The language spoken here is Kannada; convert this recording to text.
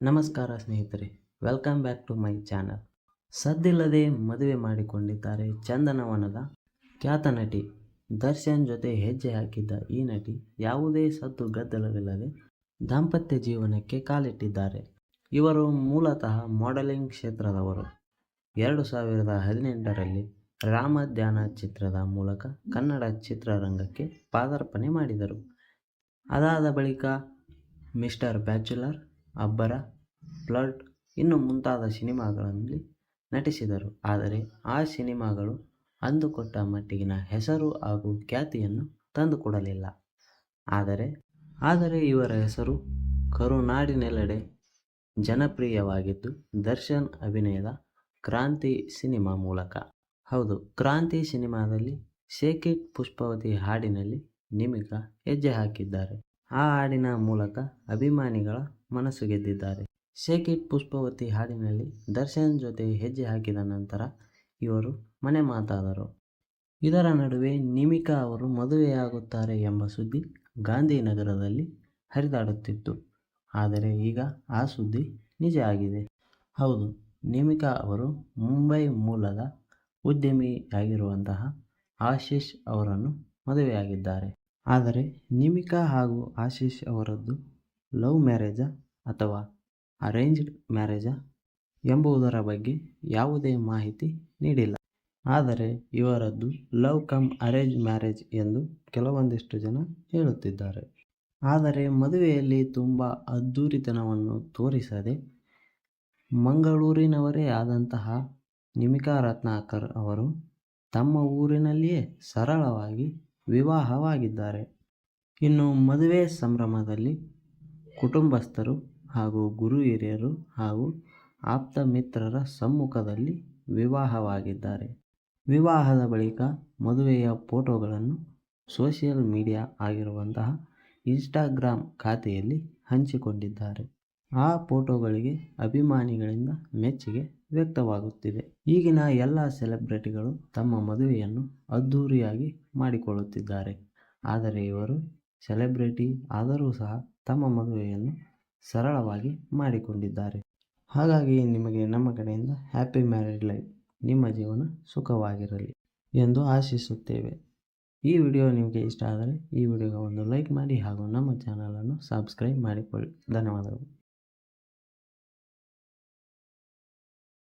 ನಮಸ್ಕಾರ ಸ್ನೇಹಿತರೆ, welcome back to my channel. ಸದ್ದಿಲ್ಲದೆ ಮದುವೆ ಮಾಡಿಕೊಂಡಿದ್ದಾರೆ ಚಂದನವನದ ಖ್ಯಾತ ನಟಿ. ದರ್ಶನ್ ಜೊತೆ ಹೆಜ್ಜೆ ಹಾಕಿದ್ದ ಈ ನಟಿ ಯಾವುದೇ ಸದ್ದು ಗದ್ದಲವಿಲ್ಲದೆ ದಾಂಪತ್ಯ ಜೀವನಕ್ಕೆ ಕಾಲಿಟ್ಟಿದ್ದಾರೆ. ಇವರು ಮೂಲತಃ ಮಾಡೆಲಿಂಗ್ ಕ್ಷೇತ್ರದವರು. 2018ರಲ್ಲಿ ರಾಮಧ್ಯಾನ ಚಿತ್ರದ ಮೂಲಕ ಕನ್ನಡ ಚಿತ್ರರಂಗಕ್ಕೆ ಪಾದಾರ್ಪಣೆ ಮಾಡಿದರು. ಅದಾದ ಬಳಿಕ ಮಿಸ್ಟರ್ ಬ್ಯಾಚುಲರ್, ಅಬ್ಬರ, ಫ್ಲರ್ಟ್ ಇನ್ನು ಮುಂತಾದ ಸಿನಿಮಾಗಳಲ್ಲಿ ನಟಿಸಿದರು. ಆದರೆ ಆ ಸಿನಿಮಾಗಳು ಅಂದುಕೊಟ್ಟ ಮಟ್ಟಿಗಿನ ಹೆಸರು ಹಾಗೂ ಖ್ಯಾತಿಯನ್ನು ತಂದುಕೊಡಲಿಲ್ಲ. ಆದರೆ ಇವರ ಹೆಸರು ಕರುನಾಡಿನೆಲ್ಲೆಡೆ ಜನಪ್ರಿಯವಾಗಿದ್ದು ದರ್ಶನ್ ಅಭಿನಯದ ಕ್ರಾಂತಿ ಸಿನಿಮಾ ಮೂಲಕ. ಹೌದು, ಕ್ರಾಂತಿ ಸಿನಿಮಾದಲ್ಲಿ ಶೇಕ್ ಇಟ್ ಪುಷ್ಪವತಿ ಹಾಡಿನಲ್ಲಿ ನಿಮಿಕಾ ಹೆಜ್ಜೆ ಹಾಕಿದ್ದಾರೆ. ಆ ಹಾಡಿನ ಮೂಲಕ ಅಭಿಮಾನಿಗಳ ಮನಸ್ಸು ಗೆದ್ದಿದ್ದಾರೆ. ಶೇಕ್ ಇಟ್ ಪುಷ್ಪವತಿ ಹಾಡಿನಲ್ಲಿ ದರ್ಶನ್ ಜೊತೆ ಹೆಜ್ಜೆ ಹಾಕಿದ ನಂತರ ಇವರು ಮನೆ ಮಾತಾದರು. ಇದರ ನಡುವೆ ನಿಮಿಕಾ ಅವರು ಮದುವೆಯಾಗುತ್ತಾರೆ ಎಂಬ ಸುದ್ದಿ ಗಾಂಧಿನಗರದಲ್ಲಿ ಹರಿದಾಡುತ್ತಿತ್ತು. ಆದರೆ ಈಗ ಆ ಸುದ್ದಿ ನಿಜ ಆಗಿದೆ. ಹೌದು, ನಿಮಿಕಾ ಅವರು ಮುಂಬೈ ಮೂಲದ ಉದ್ಯಮಿಯಾಗಿರುವಂತಹ ಆಶೀಶ್ ಅವರನ್ನು ಮದುವೆಯಾಗಿದ್ದಾರೆ. ಆದರೆ ನಿಮಿಕಾ ಹಾಗೂ ಆಶೀಶ್ ಅವರದ್ದು ಲವ್ ಮ್ಯಾರೇಜಾ ಅಥವಾ ಅರೇಂಜ್ಡ್ ಮ್ಯಾರೇಜಾ ಎಂಬುದರ ಬಗ್ಗೆ ಯಾವುದೇ ಮಾಹಿತಿ ನೀಡಿಲ್ಲ. ಆದರೆ ಇವರದ್ದು ಲವ್ ಕಮ್ ಅರೇಂಜ್ ಮ್ಯಾರೇಜ್ ಎಂದು ಕೆಲವೊಂದಿಷ್ಟು ಜನ ಹೇಳುತ್ತಿದ್ದಾರೆ. ಆದರೆ ಮದುವೆಯಲ್ಲಿ ತುಂಬ ಅದ್ಧೂರಿತನವನ್ನು ತೋರಿಸದೆ ಮಂಗಳೂರಿನವರೇ ಆದಂತಹ ನಿಮಿಕಾ ರತ್ನಾಕರ್ ಅವರು ತಮ್ಮ ಊರಿನಲ್ಲಿಯೇ ಸರಳವಾಗಿ ವಿವಾಹವಾಗಿದ್ದಾರೆ. ಇನ್ನು ಮದುವೆ ಸಂಭ್ರಮದಲ್ಲಿ ಕುಟುಂಬಸ್ಥರು ಹಾಗೂ ಗುರು ಹಿರಿಯರು ಹಾಗೂ ಆಪ್ತ ಮಿತ್ರರ ಸಮ್ಮುಖದಲ್ಲಿ ವಿವಾಹವಾಗಿದ್ದಾರೆ. ವಿವಾಹದ ಬಳಿಕ ಮದುವೆಯ ಫೋಟೋಗಳನ್ನು ಸೋಷಿಯಲ್ ಮೀಡಿಯಾ ಆಗಿರುವಂತಹ ಇನ್ಸ್ಟಾಗ್ರಾಮ್ ಖಾತೆಯಲ್ಲಿ ಹಂಚಿಕೊಂಡಿದ್ದಾರೆ. ಆ ಫೋಟೋಗಳಿಗೆ ಅಭಿಮಾನಿಗಳಿಂದ ಮೆಚ್ಚುಗೆ ವ್ಯಕ್ತವಾಗುತ್ತಿದೆ. ಈಗಿನ ಎಲ್ಲ ಸೆಲೆಬ್ರಿಟಿಗಳು ತಮ್ಮ ಮದುವೆಯನ್ನು ಅದ್ಧೂರಿಯಾಗಿ ಮಾಡಿಕೊಳ್ಳುತ್ತಿದ್ದಾರೆ. ಆದರೆ ಇವರು ಸೆಲೆಬ್ರಿಟಿ ಆದರೂ ಸಹ ತಮ್ಮ ಮದುವೆಯನ್ನು ಸರಳವಾಗಿ ಮಾಡಿಕೊಂಡಿದ್ದಾರೆ. ಹಾಗಾಗಿ ನಿಮಗೆ ನಮ್ಮ ಕಡೆಯಿಂದ ಹ್ಯಾಪಿ ಮ್ಯಾರಿಡ್ ಲೈಫ್, ನಿಮ್ಮ ಜೀವನ ಸುಖವಾಗಿರಲಿ ಎಂದು ಆಶಿಸುತ್ತೇವೆ. ಈ ವಿಡಿಯೋ ನಿಮಗೆ ಇಷ್ಟ ಆದರೆ ಈ ವಿಡಿಯೋಗೆ ಒಂದು ಲೈಕ್ ಮಾಡಿ ಹಾಗೂ ನಮ್ಮ ಚಾನಲನ್ನು ಸಬ್ಸ್ಕ್ರೈಬ್ ಮಾಡಿಕೊಳ್ಳಿ. ಧನ್ಯವಾದಗಳು.